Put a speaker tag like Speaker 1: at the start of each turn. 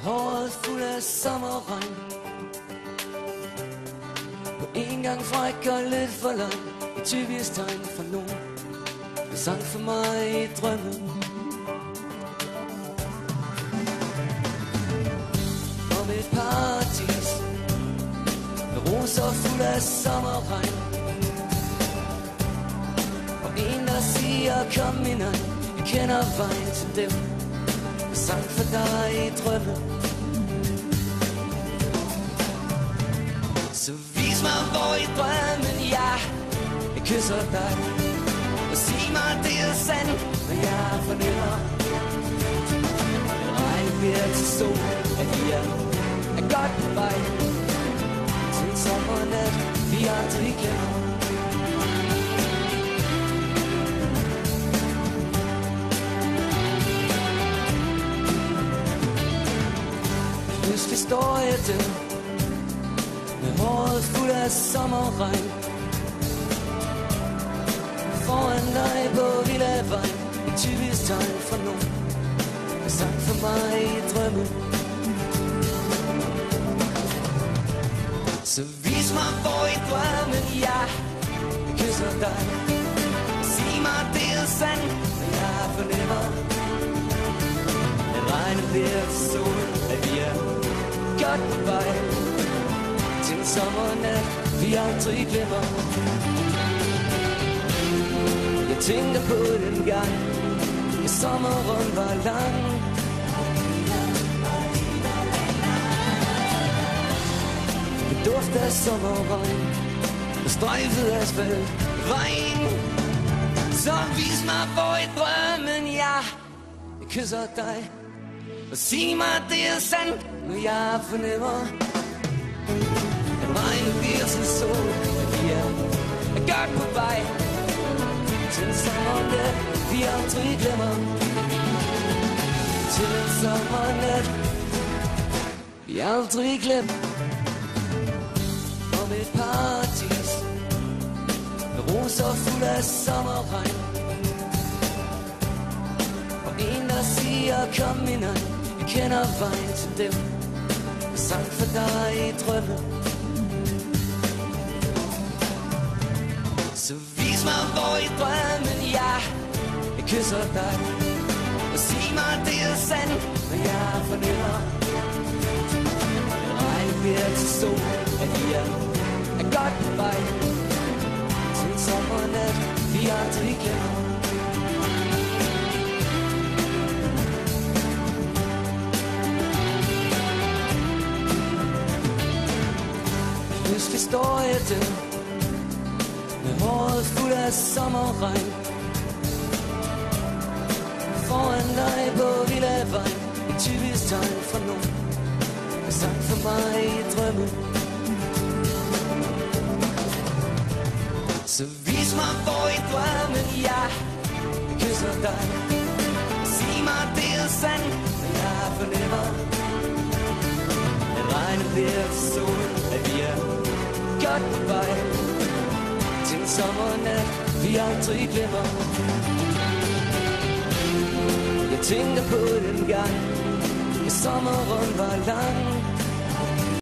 Speaker 1: Håret fuld af sommerregn. På en gang fræk og lidt for lang. Et typisk tegn for nogen. Det sang for mig i drømmen. Om et paradis med roser fuld af sommerregn. Og en der siger kom ind, jeg kender vejen til dem. Det sang for dig i drømmen. Så vis mig hvor i drømmen jeg kysser dig. Og sig mig det er sandt, når jeg fornemmer. Regn bliver til sol, at vi er godt på vej til en sommernat, vi aldrig glemmer. Pludselig står jeg der med håret fuld af sommerregn. Foran dig på Villavejen. Et typisk tegn for nogen. Det sang for mig i drømmen. Så vis mig hvor i drømmen jeg kysser dig. Sig mig det er sandt, når jeg fornemmer. At regnen bliver til solen, at vi er godt på vej til en sommernat, vi aldrig glemmer. Jeg tænker på den gang, da sommeren var lang. Det duft af sommerregn, og strøjfet asfalt vejen. Så vis mig hvor i drømmen jeg kysser dig. Og sig mig det er sandt, når jeg fornemmer. At regnen bliver til sol, at vi er godt på vej til en sommernat, vi aldrig glemmer. Til en sommernat, vi aldrig glemmer. Om et paradis med roser fuld af sommerregn. Og en der siger kom ind, jeg kender vejen til dem. Jeg sang for dig i drømmen. Så vis mig hvor i drømmen jeg kysser dig. Og sig mig det er sandt, når jeg fornemmer. At regn bliver til sol, at vi er godt på vej til en sommernat, vi aldrig glemmer. Pludselig står jeg der med håret fuld af sommerregn. Foran dig på Villavejen. Et typisk tegn for nogen. Det sang for mig i drømmen. Så vis mig hvor i drømmen jeg kysser dig. Sig mig det er sandt, når jeg fornemmer. At regnen bliver til solen, at vi er godt på vej til en sommernat, vi aldrig glemmer. Jeg tænker på den gang, da sommeren var lang.